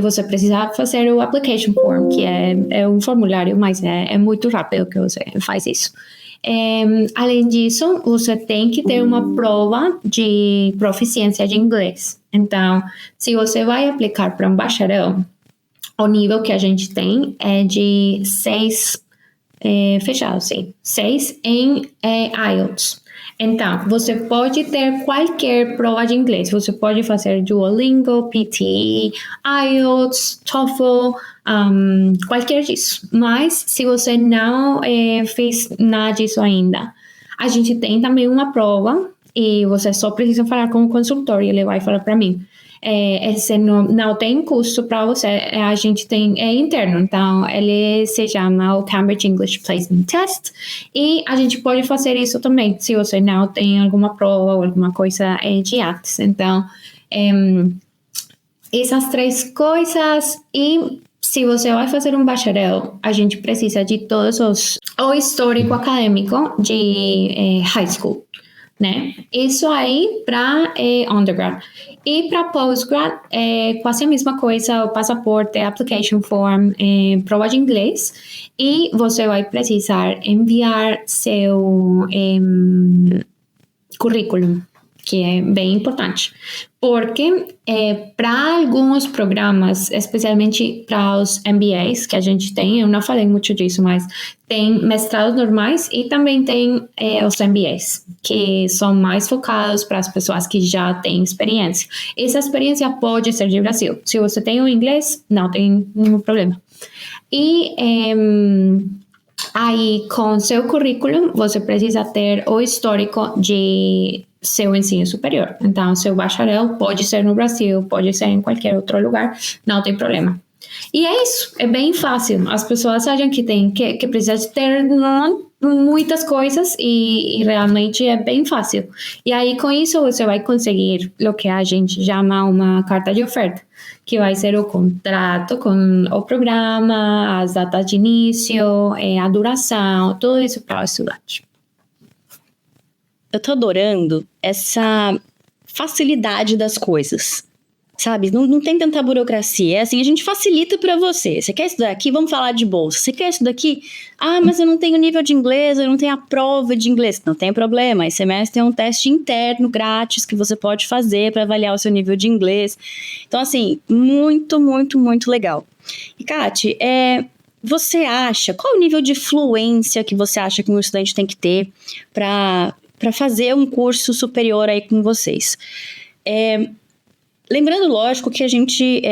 você precisa fazer o application form, que é um formulário, mas é muito rápido que você faz isso. Além disso, você tem que ter uma prova de proficiência de inglês. Então, se você vai aplicar para um bacharel, o nível que a gente tem é de 6, fechado, sim, 6 em IELTS. Então, você pode ter qualquer prova de inglês. Você pode fazer Duolingo, PTE, IELTS, TOEFL, qualquer disso. Mas, se você não fez nada disso ainda, a gente tem também uma prova e você só precisa falar com o consultor e ele vai falar para mim. Esse não tem custo para você, a gente tem, interno, então ele se chama o Cambridge English Placement Test e a gente pode fazer isso também, se você não tem alguma prova ou alguma coisa de IELTS. Então, essas 3 coisas. E se você vai fazer um bacharel, a gente precisa de o histórico acadêmico de high school. né? Isso aí para undergrad. E para postgrad, é quase a mesma coisa, o passaporte, application form, prova de inglês, e você vai precisar enviar seu currículo, que é bem importante, porque para alguns programas, especialmente para os MBAs que a gente tem, eu não falei muito disso, mas tem mestrados normais e também tem os MBAs, que são mais focados para as pessoas que já têm experiência. Essa experiência pode ser de Brasil. Se você tem o inglês, não tem nenhum problema. E aí, com seu currículo, você precisa ter o histórico de seu ensino superior. Então, seu bacharel pode ser no Brasil, pode ser em qualquer outro lugar, não tem problema. E é isso, é bem fácil. As pessoas acham que tem que precisa ter muitas coisas e realmente é bem fácil. E aí, com isso, você vai conseguir o que a gente chama uma carta de oferta, que vai ser o contrato com o programa, as datas de início, a duração, tudo isso para o estudante. Eu tô adorando essa facilidade das coisas, sabe? Não tem tanta burocracia. É assim, a gente facilita para você. Você quer estudar aqui? Vamos falar de bolsa. Você quer estudar aqui? Ah, mas eu não tenho nível de inglês, eu não tenho a prova de inglês. Não tem problema. Esse semestre tem um teste interno grátis que você pode fazer para avaliar o seu nível de inglês. Então, assim, muito, muito, muito legal. E, Kati, você acha, qual é o nível de fluência que você acha que um estudante tem que ter para fazer um curso superior aí com vocês? Lembrando, lógico, que a gente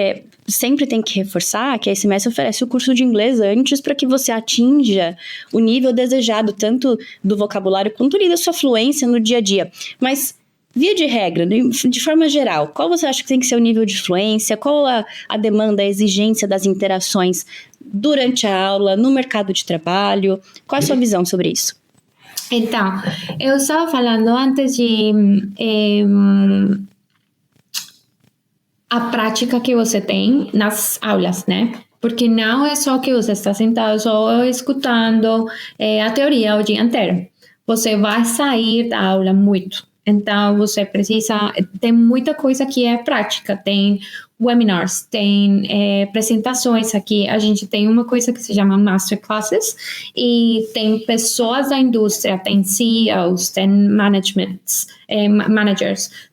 sempre tem que reforçar que a SMS oferece o curso de inglês antes para que você atinja o nível desejado, tanto do vocabulário quanto da sua fluência no dia a dia. Mas, via de regra, de forma geral, qual você acha que tem que ser o nível de fluência? Qual a demanda, a exigência das interações durante a aula, no mercado de trabalho? Qual é a sua visão sobre isso? Então, eu estava falando antes de a prática que você tem nas aulas, né? Porque não é só que você está sentado só escutando a teoria o dia inteiro. Você vai sair da aula muito. Então, você precisa... Tem muita coisa que é prática. Tem webinars, tem apresentações aqui. A gente tem uma coisa que se chama Masterclasses e tem pessoas da indústria, tem CEOs, tem managers,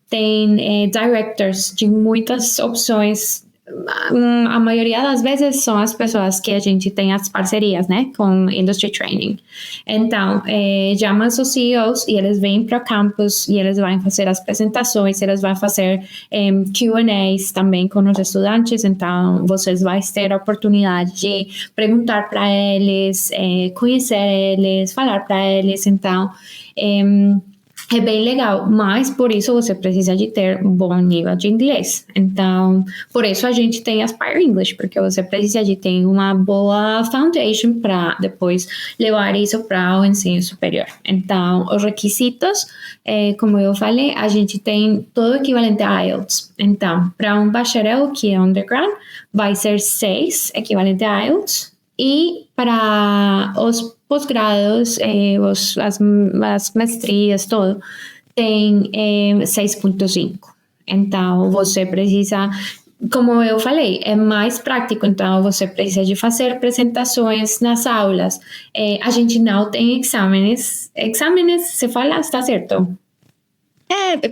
tem directors de muitas opções. A maioria das vezes são as pessoas que a gente tem as parcerias, né, com Industry Training. Então, chamam os CEOs e eles vêm para o campus e eles vão fazer as apresentações, eles vão fazer Q&As também com os estudantes. Então, vocês vão ter a oportunidade de perguntar para eles, conhecer eles, falar para eles. Então, é bem legal, mas por isso você precisa de ter um bom nível de inglês. Então, por isso a gente tem Aspire English, porque você precisa de ter uma boa foundation para depois levar isso para o ensino superior. Então, os requisitos, como eu falei, a gente tem todo equivalente a IELTS. Então, para um bacharel que é undergrad, vai ser 6, equivalente a IELTS. E para os pós-grados, as mestrias, tudo, tem 6.5. Então, você precisa, como eu falei, é mais prático. Então, você precisa de fazer apresentações nas aulas. A gente não tem exames. Exames, se fala, está certo?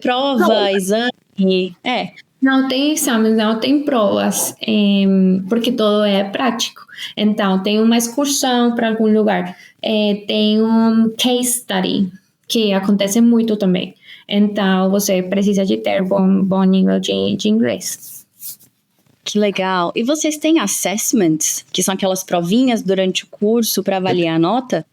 Prova, exame, Não tem exames, não tem provas, porque tudo é prático. Então, tem uma excursão para algum lugar, tem um case study, que acontece muito também. Então, você precisa de ter bom nível de inglês. Que legal. E vocês têm assessments, que são aquelas provinhas durante o curso para avaliar a nota?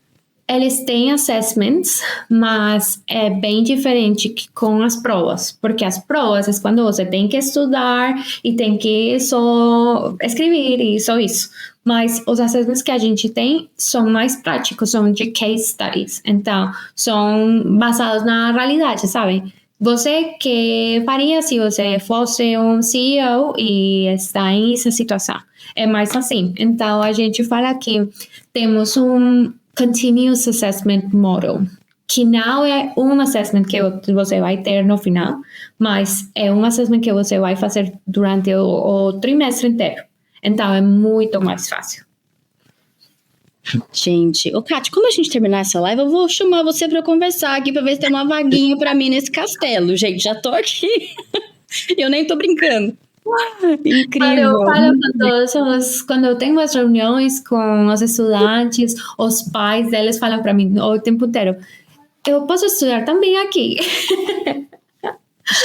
Eles têm assessments, mas é bem diferente que com as provas, porque as provas é quando você tem que estudar e tem que só escrever e só isso. Mas os assessments que a gente tem são mais práticos, são de case studies, então são basados na realidade, sabe? Você que faria se você fosse um CEO e está em essa situação? É mais assim. Então, a gente fala que temos um Continuous Assessment Model, que não é um assessment que você vai ter no final, mas é um assessment que você vai fazer durante o trimestre inteiro. Então, é muito mais fácil. Gente, Kátia, quando a gente terminar essa live, eu vou chamar você para conversar aqui, para ver se tem uma vaguinha para mim nesse castelo. Gente, já tô aqui. Eu nem tô brincando. Incrível. Eu falo com todos quando eu tenho as reuniões com os estudantes, os pais deles falam para mim o tempo inteiro, eu posso estudar também aqui.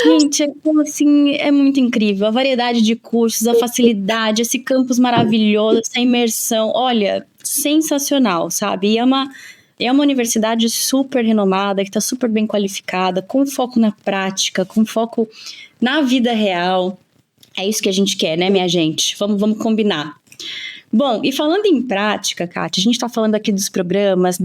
Gente, assim, é muito incrível. A variedade de cursos, a facilidade, esse campus maravilhoso, essa imersão. Olha, sensacional, sabe? E é uma universidade super renomada, que está super bem qualificada, com foco na prática, com foco na vida real. É isso que a gente quer, né, minha gente? Vamos combinar. Bom, e falando em prática, Kátia, a gente está falando aqui dos programas,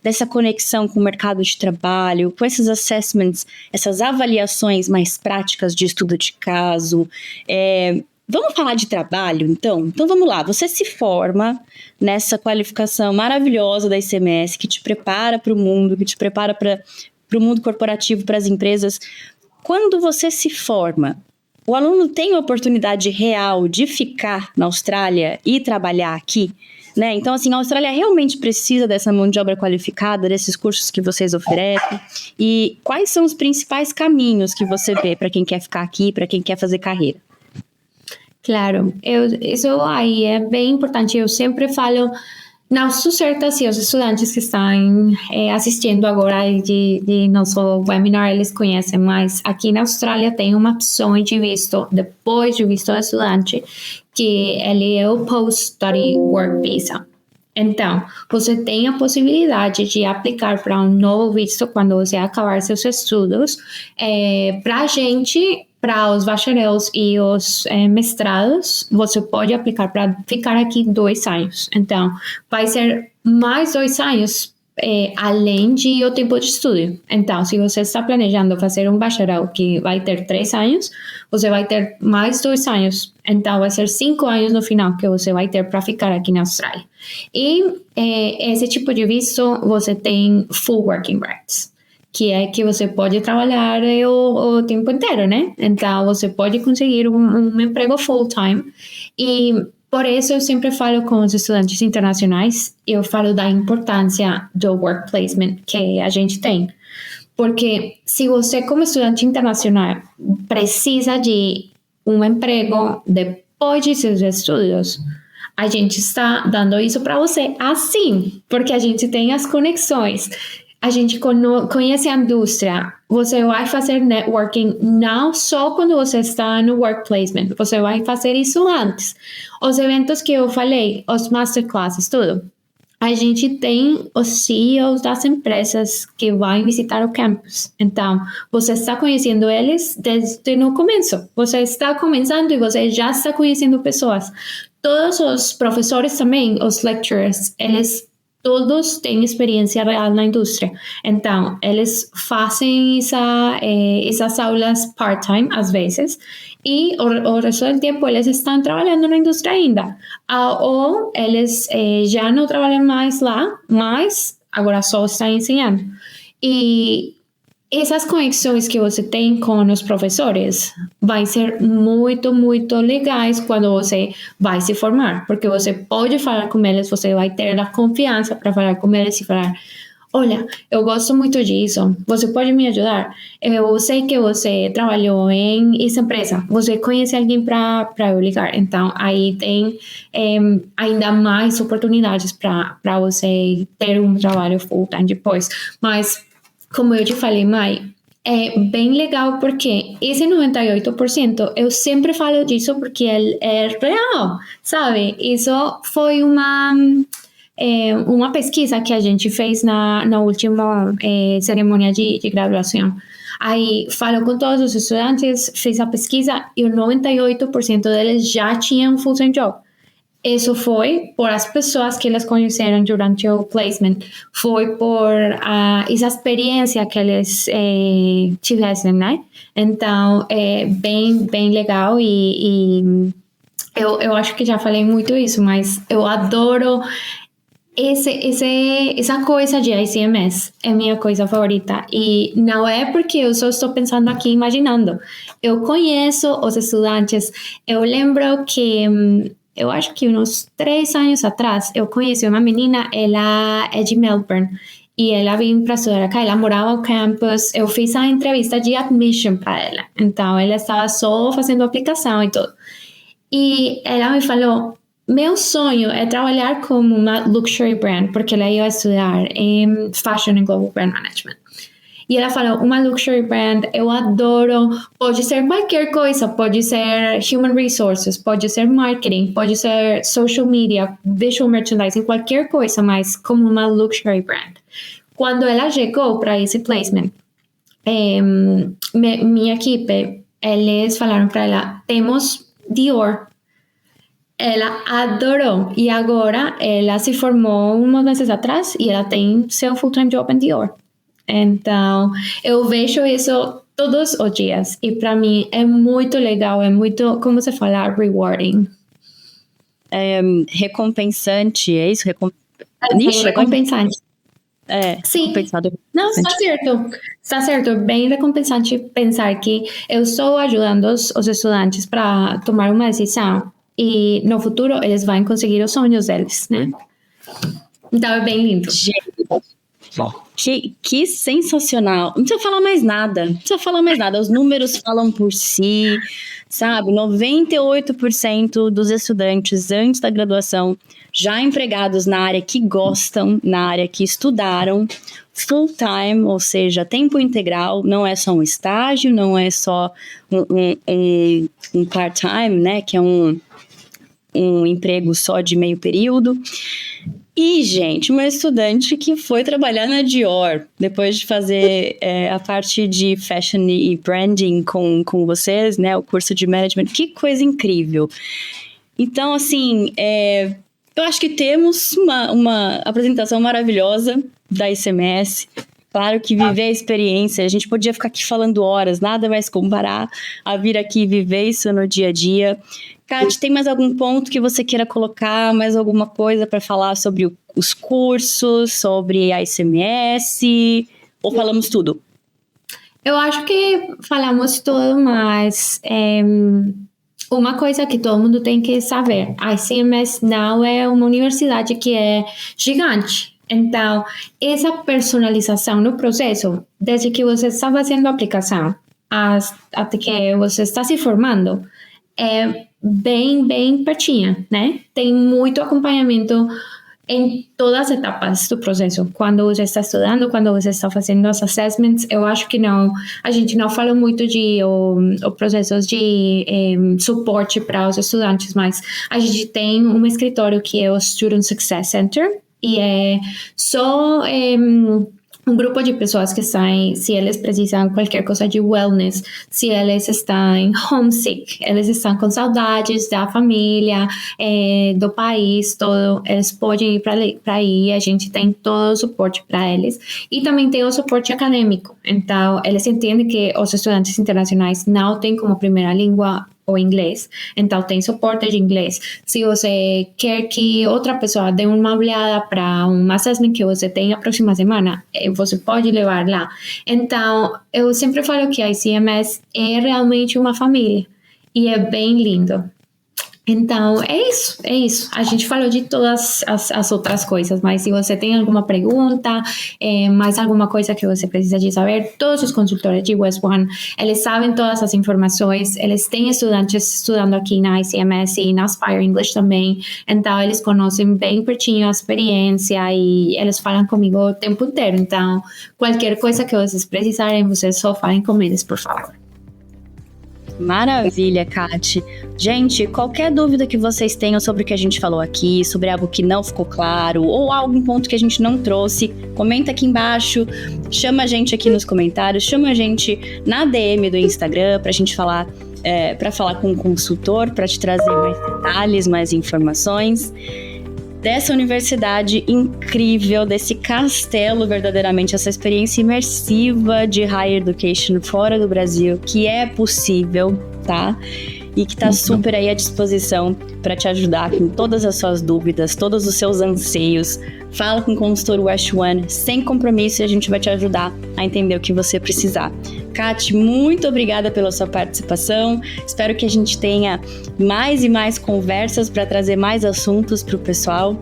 dessa conexão com o mercado de trabalho, com esses assessments, essas avaliações mais práticas de estudo de caso. Vamos falar de trabalho, então? Então vamos lá, você se forma nessa qualificação maravilhosa da ICMS, que te prepara para o mundo, que te prepara para o mundo corporativo, para as empresas. Quando você se forma, o aluno tem a oportunidade real de ficar na Austrália e trabalhar aqui, né? Então, assim, a Austrália realmente precisa dessa mão de obra qualificada, desses cursos que vocês oferecem. E quais são os principais caminhos que você vê para quem quer ficar aqui, para quem quer fazer carreira? Claro, isso aí é bem importante. Eu sempre falo, não sou certa se os estudantes que estão assistindo agora de nosso webinar, eles conhecem, mas aqui na Austrália tem uma opção de visto, depois de visto de estudante, que ele é o Post-Study Work Visa. Então, você tem a possibilidade de aplicar para um novo visto quando você acabar seus estudos. Para a gente, para os bacharéis e os mestrados, você pode aplicar para ficar aqui 2 anos. Então, vai ser mais 2 anos além de o tempo de estudo. Então, se você está planejando fazer um bacharel que vai ter 3 anos, você vai ter mais 2 anos. Então, vai ser 5 anos no final que você vai ter para ficar aqui na Austrália. E esse tipo de visto, você tem full working rights, que é que você pode trabalhar o tempo inteiro, né? Então, você pode conseguir um emprego full-time. E por isso eu sempre falo com os estudantes internacionais, eu falo da importância do work placement que a gente tem. Porque se você, como estudante internacional, precisa de um emprego depois de seus estudos, a gente está dando isso para você assim, porque a gente tem as conexões. A gente conhece a indústria. Você vai fazer networking não só quando você está no work placement. Você vai fazer isso antes. Os eventos que eu falei, os masterclasses, tudo. A gente tem os CEOs das empresas que vão visitar o campus. Então, você está conhecendo eles desde o começo. Você está começando e você já está conhecendo pessoas. Todos os professores também, os lecturers, eles todos têm experiência real na indústria. Então, eles fazem essas aulas part-time, às vezes, e o resto do tempo eles estão trabalhando na indústria ainda. Ou eles já não trabalham mais lá, mas agora só estão ensinando. E essas conexões que você tem com os professores vai ser muito, muito legais quando você vai se formar, porque você pode falar com eles, você vai ter a confiança para falar com eles e falar: olha, eu gosto muito disso, você pode me ajudar? Eu sei que você trabalhou em essa empresa, você conhece alguém para eu ligar? Então, aí tem ainda mais oportunidades para você ter um trabalho full-time depois. Mas como eu te falei, Mai, é bem legal porque esse 98%, eu sempre falo disso porque é real, sabe? Isso foi uma pesquisa que a gente fez na última cerimônia de graduação. Aí falo com todos os estudantes, fiz a pesquisa e o 98% deles já tinham um full-time job. Isso foi por as pessoas que eles conheceram durante o placement, foi por essa experiência que eles tivessem, né? Então, é bem, bem legal e eu acho que já falei muito isso, mas eu adoro essa coisa de ICMS é minha coisa favorita. E não é porque eu só estou pensando aqui, imaginando. Eu conheço os estudantes. Eu lembro que, eu acho que uns 3 anos atrás, eu conheci uma menina, ela é de Melbourne. E ela veio para estudar acá, ela morava no campus. Eu fiz a entrevista de admission para ela. Então, ela estava só fazendo a aplicação e tudo. E ela me falou, meu sonho é trabalhar como uma luxury brand, porque ela ia estudar em Fashion and Global Brand Management. E ela falou, uma luxury brand, eu adoro, pode ser qualquer coisa, pode ser human resources, pode ser marketing, pode ser social media, visual merchandising, qualquer coisa, mas como uma luxury brand. Quando ela chegou para esse placement, minha equipe, eles falaram para ela, temos Dior. Ela adorou. E agora ela se formou uns meses atrás e ela tem seu full-time job em Dior. Então, eu vejo isso todos os dias. E para mim é muito legal, é muito, como você fala, rewarding. Recompensante, é isso? Recompensante. Sim. Recompensado. Não, está certo. Está certo. Bem recompensante pensar que eu estou ajudando os estudantes para tomar uma decisão e no futuro eles vão conseguir os sonhos deles, né? Então é bem lindo. Que sensacional. Não precisa falar mais nada. Os números falam por si, sabe? 98% dos estudantes antes da graduação já empregados na área que gostam, na área que estudaram, full time, ou seja, tempo integral, não é só um estágio, não é só um part-time, né? Que é um emprego só de meio período. E, gente, uma estudante que foi trabalhar na Dior, depois de fazer a parte de fashion e branding com vocês, né, o curso de management, que coisa incrível. Então, assim, eu acho que temos uma apresentação maravilhosa da ICMS. Claro que viver a experiência, a gente podia ficar aqui falando horas, nada vai se comparar a vir aqui e viver isso no dia a dia. Kati, tem mais algum ponto que você queira colocar, mais alguma coisa para falar sobre os cursos, sobre a ICMS, ou falamos tudo? Eu acho que falamos tudo, mas uma coisa que todo mundo tem que saber, a ICMS não é uma universidade que é gigante. Então, essa personalização no processo, desde que você está fazendo a aplicação até que você está se formando, é bem pertinho, né? Tem muito acompanhamento em todas as etapas do processo. Quando você está estudando, quando você está fazendo os assessments, eu acho que não, a gente não fala muito de processos de suporte para os estudantes, mas a gente tem um escritório que é o Student Success Center, e é só um grupo de pessoas que saem, se eles precisam qualquer coisa de wellness, se eles estão homesick, eles estão com saudades da família, do país todo, eles podem ir para aí, a gente tem todo o suporte para eles. E também tem o suporte acadêmico. Então, eles entendem que os estudantes internacionais não têm como primeira língua o inglês, então tem suporte de inglês. Se você quer que outra pessoa dê uma olhada para um assessment que você tem a próxima semana, você pode levar lá. Então, eu sempre falo que a ICMS é realmente uma família e é bem lindo. Então, é isso. A gente falou de todas as outras coisas, mas se você tem alguma pergunta, mais alguma coisa que você precisa de saber, todos os consultores de West One, eles sabem todas as informações, eles têm estudantes estudando aqui na ICMS e na Aspire English também, então eles conhecem bem pertinho a experiência e eles falam comigo o tempo inteiro. Então, qualquer coisa que vocês precisarem, vocês só falem com eles, por favor. Maravilha, Kati. Gente, qualquer dúvida que vocês tenham sobre o que a gente falou aqui, sobre algo que não ficou claro, ou algum ponto que a gente não trouxe, comenta aqui embaixo, chama a gente aqui nos comentários, chama a gente na DM do Instagram pra gente falar, pra falar com o consultor, pra te trazer mais detalhes, mais informações dessa universidade incrível, desse castelo, verdadeiramente, essa experiência imersiva de higher education fora do Brasil, que é possível, tá? e que está super aí à disposição para te ajudar com todas as suas dúvidas, todos os seus anseios. Fala com o consultor West One, sem compromisso, e a gente vai te ajudar a entender o que você precisar. Kati, muito obrigada pela sua participação. Espero que a gente tenha mais e mais conversas para trazer mais assuntos para o pessoal.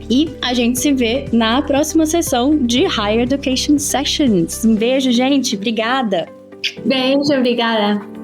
E a gente se vê na próxima sessão de Higher Education Sessions. Um beijo, gente. Obrigada. Beijo, obrigada.